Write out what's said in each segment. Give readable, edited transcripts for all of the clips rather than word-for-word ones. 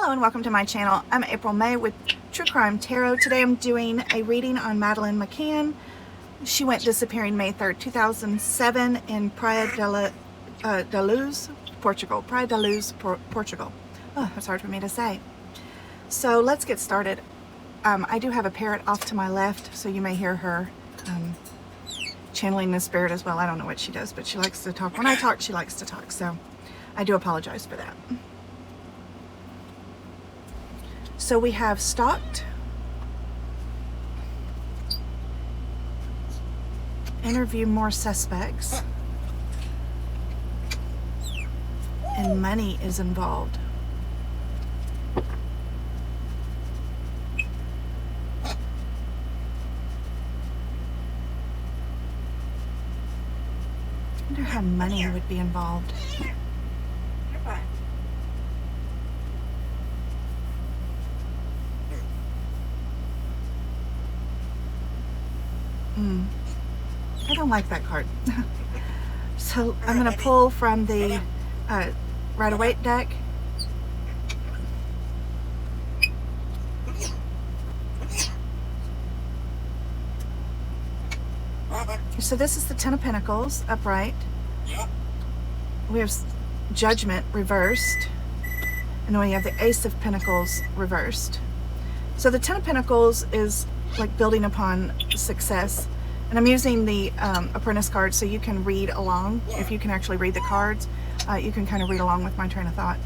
Hello and welcome to my channel. I'm April May with True Crime Tarot. Today I'm doing a reading on Madeleine McCann. She went disappearing May 3rd, 2007 in Praia da Luz, Portugal. Praia da Luz, Portugal. Oh, that's hard for me to say. So let's get started. I do have a parrot off to my left, so you may hear her channeling the spirit as well. I don't know what she does, but she likes to talk. When I talk, she likes to talk, so I do apologize for that. So we have stalked, interview more suspects, and money is involved. I wonder how money would be involved. I don't like that card. So I'm going to pull from the Rider-Waite deck. So this is the Ten of Pentacles upright. We have Judgment reversed. And then we have the Ace of Pentacles reversed. So the Ten of Pentacles is like building upon success. And I'm using the Apprentice card so you can read along. If you can actually read the cards, you can kind of read along with my train of thought.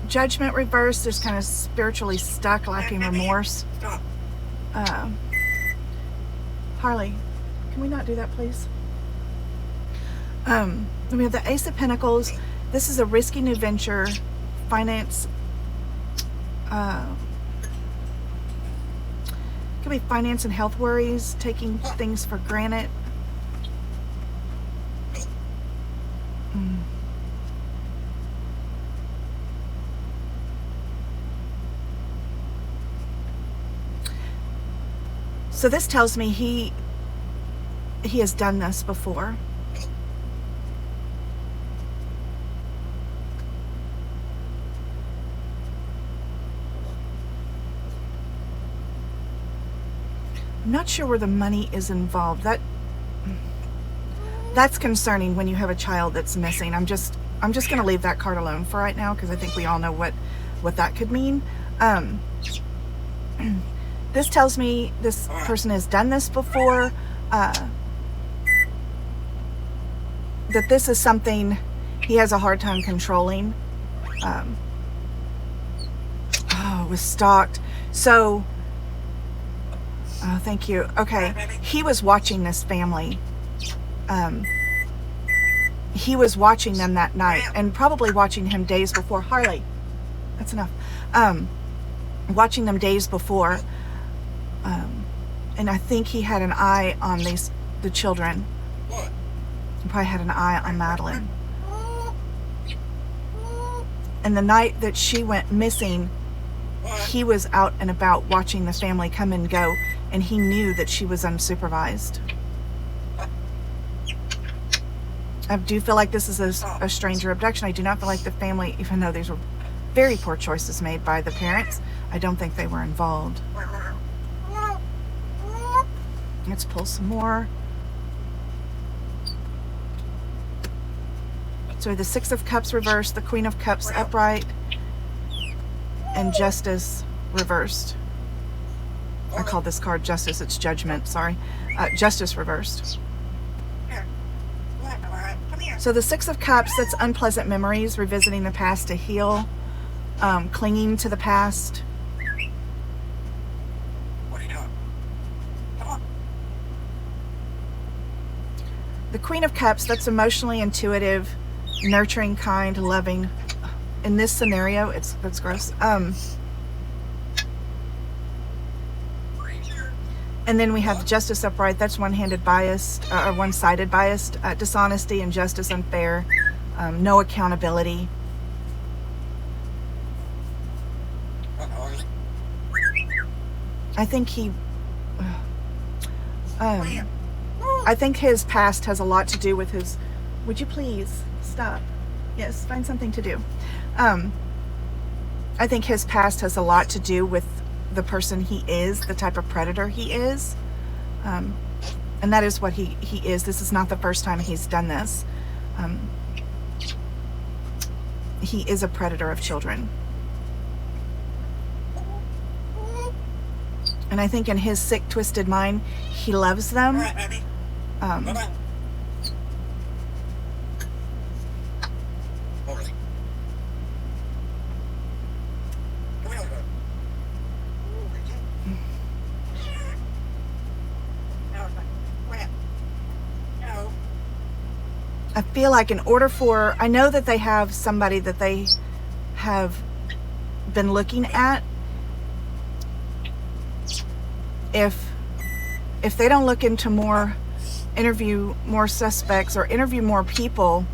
Judgment reversed is kind of spiritually stuck, lacking remorse. Harley, can we not do that, please? We have the Ace of Pentacles. This is a risky new venture, finance. Could be finance and health worries, taking things for granted. So this tells me he has done this before. I'm not sure where the money is involved. That's concerning when you have a child that's missing. I'm just going to leave that card alone for right now because I think we all know what that could mean. This tells me this person has done this before. That this is something he has a hard time controlling. Was stalked. So. Oh, thank you. Okay. He was watching this family. He was watching them that night and probably watching him days before. Harley, that's enough. Watching them days before. And I think he had an eye on the children. He probably had an eye on Madeleine. And the night that she went missing, he was out and about watching the family come and go, and he knew that she was unsupervised. I do feel like this is a stranger abduction. I do not feel like the family, even though these were very poor choices made by the parents, I don't think they were involved. Let's pull some more. So the Six of Cups reversed, the Queen of Cups upright, and Justice reversed. I call this card Justice. It's Judgment. Sorry. Justice reversed. So the Six of Cups, that's unpleasant memories, revisiting the past to heal, clinging to the past. The Queen of Cups, that's emotionally intuitive, nurturing, kind, loving. In this scenario, that's gross. And then we have Justice upright. That's one-handed biased, or one-sided biased, dishonesty, injustice, unfair, no accountability. I think he I think his past has a lot to do with his... Would you please stop? Yes, find something to do. I think his past has a lot to do with the person he is, the type of predator he is. And that is what he is. This is not the first time he's done this. He is a predator of children. And I think in his sick, twisted mind, he loves them. I feel like in order for... I know that they have somebody that they have been looking at. If they don't look into more, interview more suspects or interview more people,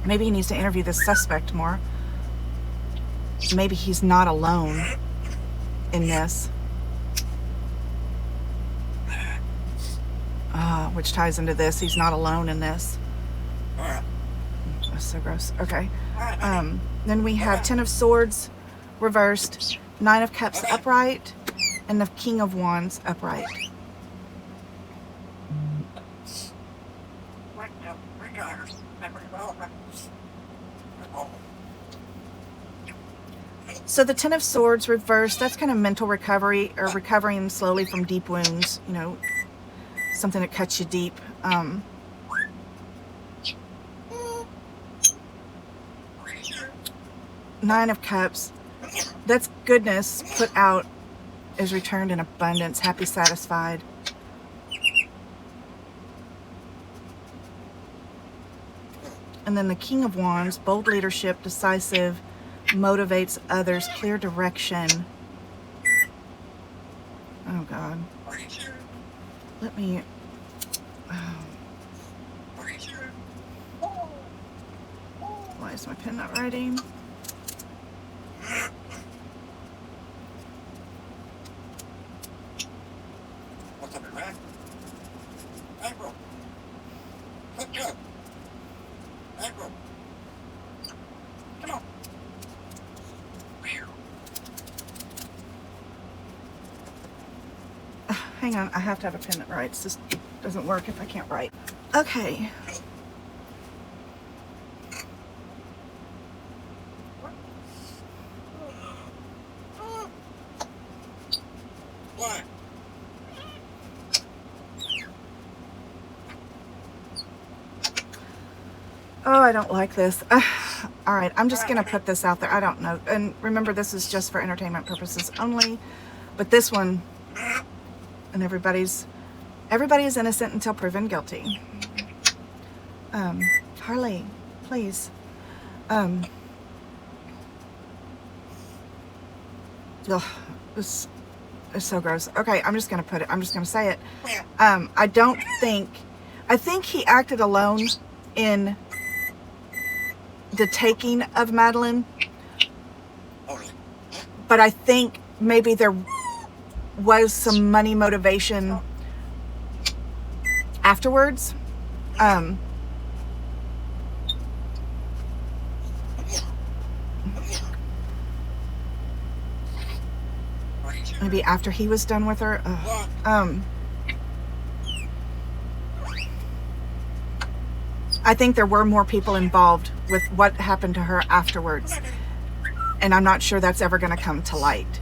maybe he needs to interview the suspect more. Maybe he's not alone in this. Which ties into this. He's not alone in this. That's so gross. Okay. Then we have 10 of Swords reversed, 9 of Cups upright, and the King of Wands upright. So the 10 of Swords reversed, that's kind of mental recovery, or recovering slowly from deep wounds, you know, something that cuts you deep. 9 of Cups, that's goodness put out is returned in abundance, happy, satisfied. And then the King of Wands, bold leadership, decisive, motivates others, clear direction. Oh God. Let me... Why is my pen not writing? Hang on, I have to have a pen that writes. This doesn't work if I can't write. Okay. Oh, I don't like this. All right, I'm just going to put this out there. I don't know. And remember, this is just for entertainment purposes only. But this one, and everybody is innocent until proven guilty. Harley, please. Ugh, this is so gross. Okay, I'm just going to put it. I'm just going to say it. I think he acted alone in the taking of Madeleine, but I think maybe there was some money motivation afterwards. Maybe after he was done with her. I think there were more people involved with what happened to her afterwards. And I'm not sure that's ever going to come to light.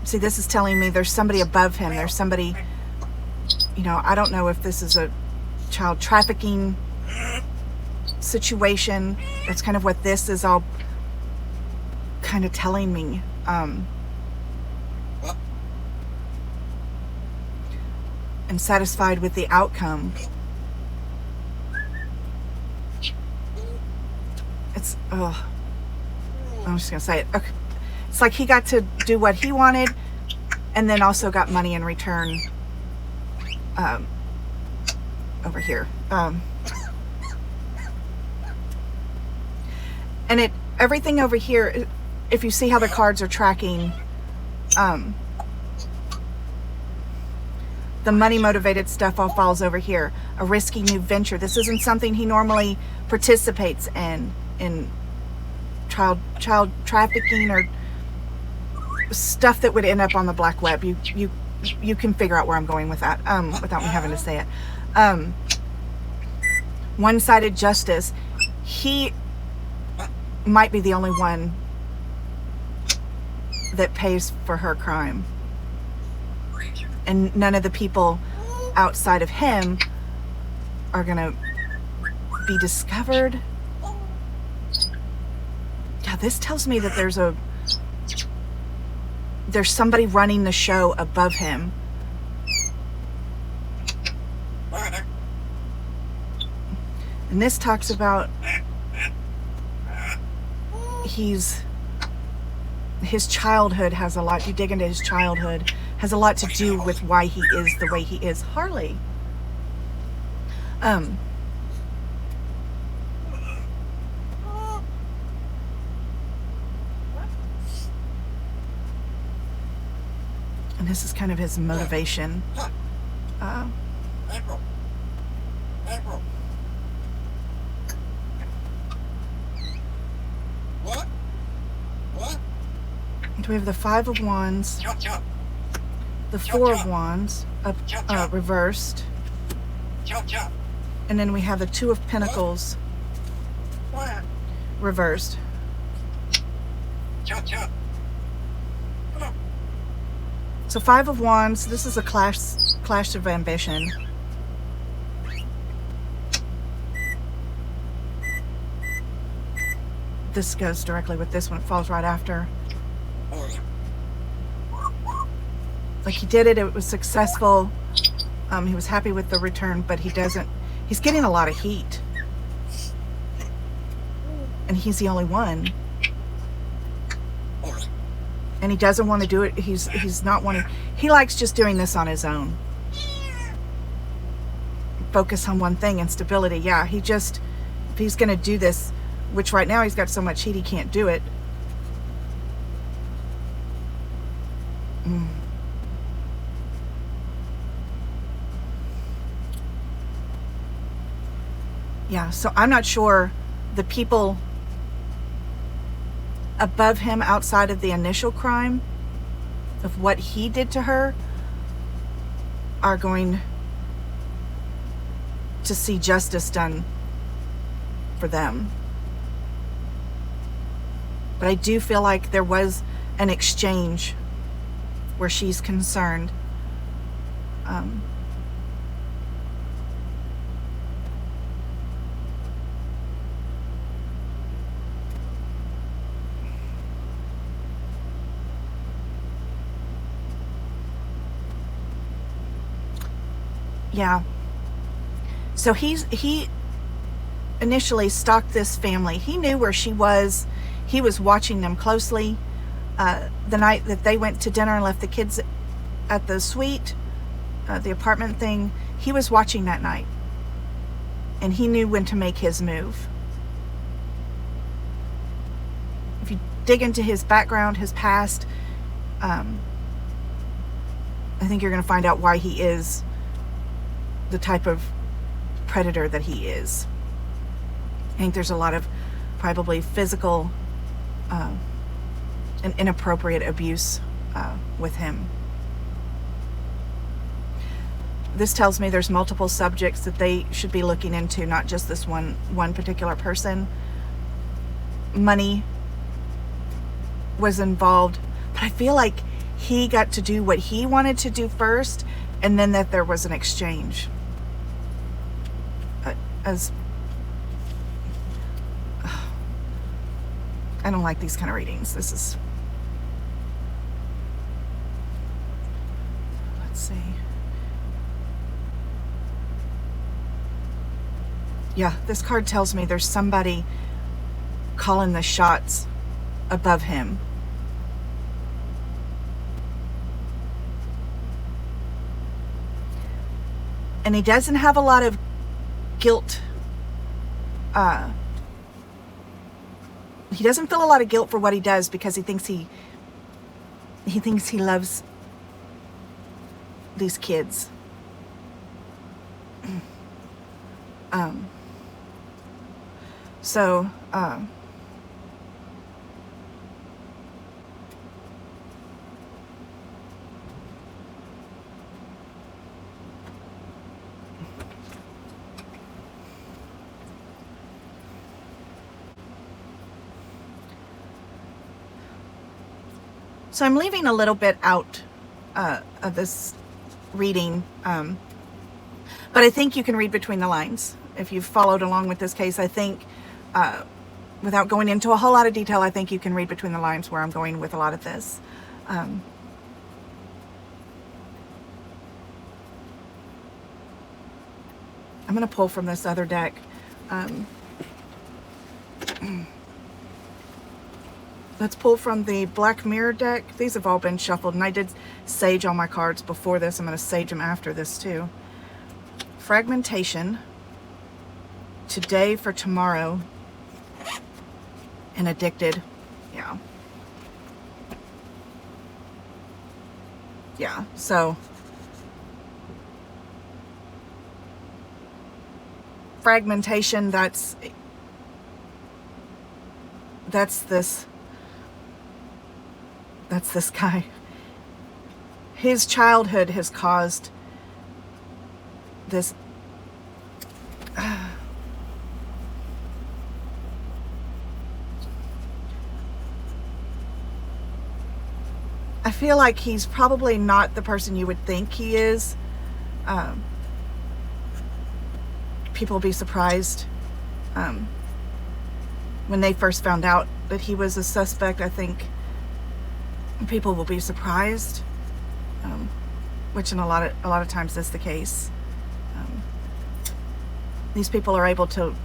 See, this is telling me there's somebody above him. There's somebody, you know, I don't know if this is a child trafficking situation. That's kind of what this is all kind of telling me. And satisfied with the outcome. It's, oh, I'm just going to say it. Okay. It's like he got to do what he wanted and then also got money in return over here. And everything over here, if you see how the cards are tracking, The money motivated stuff all falls over here. A risky new venture. This isn't something he normally participates in child trafficking or stuff that would end up on the black web. You can figure out where I'm going with that without me having to say it. One-sided justice. He might be the only one that pays for her crime. And none of the people outside of him are gonna be discovered. Yeah, this tells me that there's somebody running the show above him. And this talks about his childhood has a lot. You dig into his childhood, has a lot to do with why he is the way he is. Harley. And this is kind of his motivation. Do we have the Five of Wands, the Four of Wands, reversed, and then we have the Two of Pentacles, reversed. So Five of Wands, this is a clash of ambition. This goes directly with this one. It falls right after. Like he did it, it was successful. He was happy with the return, but he's getting a lot of heat. And he's the only one. And he doesn't want to do it. He's not wanting, he likes just doing this on his own. Focus on one thing and stability. Yeah, if he's going to do this, which right now he's got so much heat he can't do it. Yeah, so I'm not sure the people above him outside of the initial crime of what he did to her are going to see justice done for them. But I do feel like there was an exchange where she's concerned. Yeah. So he initially stalked this family. He knew where she was. He was watching them closely. The night that they went to dinner and left the kids at the suite, the apartment thing, he was watching that night. And he knew when to make his move. If you dig into his background, his past, I think you're going to find out why he is the type of predator that he is. I think there's a lot of probably physical and inappropriate abuse with him. This tells me there's multiple subjects that they should be looking into, not just this one particular person. Money was involved, but I feel like he got to do what he wanted to do first, and then that there was an exchange. I don't like these kind of readings. Let's see. Yeah, this card tells me there's somebody calling the shots above him. And he doesn't have a lot of guilt. He doesn't feel a lot of guilt for what he does because he thinks he loves these kids. So, so I'm leaving a little bit out of this reading, but I think you can read between the lines. If you've followed along with this case, I think, without going into a whole lot of detail, I think you can read between the lines where I'm going with a lot of this. I'm going to pull from this other deck. Let's pull from the Black Mirror deck. These have all been shuffled, and I did sage all my cards before this. I'm going to sage them after this too. Fragmentation, Today for Tomorrow, and Addicted. Yeah. Yeah, so fragmentation, that's this guy. His childhood has caused this I feel like he's probably not the person you would think he is. People will be surprised when they first found out that he was a suspect. I think people will be surprised, which in a lot of times is the case. These people are able to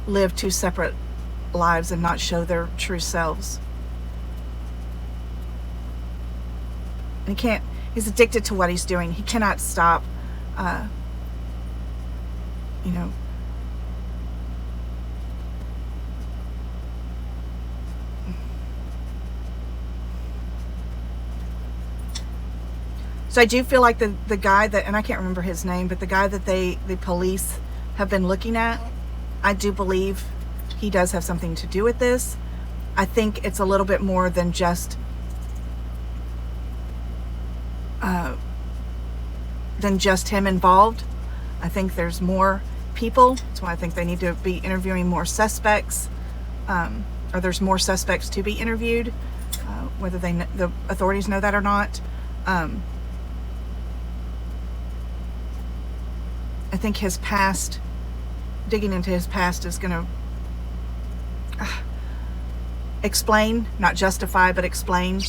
live two separate lives and not show their true selves. And he's addicted to what he's doing. He cannot stop, you know. So I do feel like the guy that, and I can't remember his name, but the guy that the police have been looking at, I do believe he does have something to do with this. I think it's a little bit more than just him involved. I think there's more people. That's why I think they need to be interviewing more suspects, or there's more suspects to be interviewed, whether the authorities know that or not. I think his past, digging into his past, is going to explain, not justify, but explain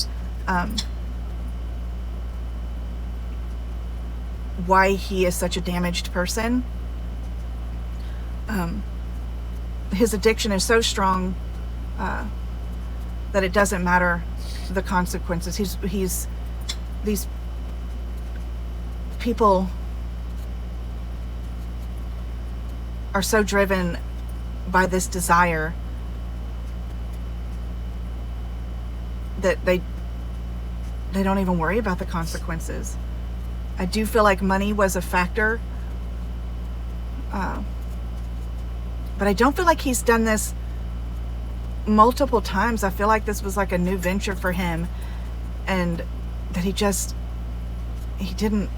why he is such a damaged person. His addiction is so strong that it doesn't matter the consequences. These people are so driven by this desire that they don't even worry about the consequences. I do feel like money was a factor, but I don't feel like he's done this multiple times. I feel like this was like a new venture for him, and that he didn't.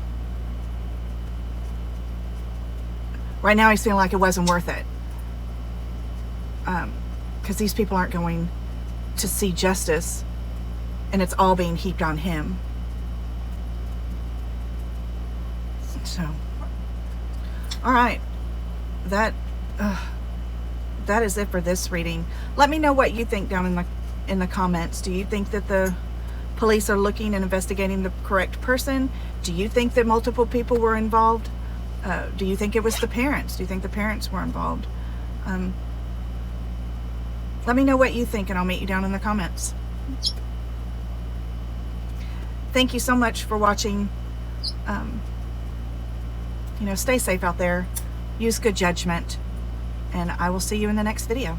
Right now he's feeling like it wasn't worth it, because these people aren't going to see justice, and it's all being heaped on him. So, all right, that is it for this reading. Let me know what you think down in the comments. Do you think that the police are looking and investigating the correct person? Do you think that multiple people were involved? Do you think it was the parents? Do you think the parents were involved? Let me know what you think, and I'll meet you down in the comments. Thank you so much for watching. Stay safe out there. Use good judgment, and I will see you in the next video.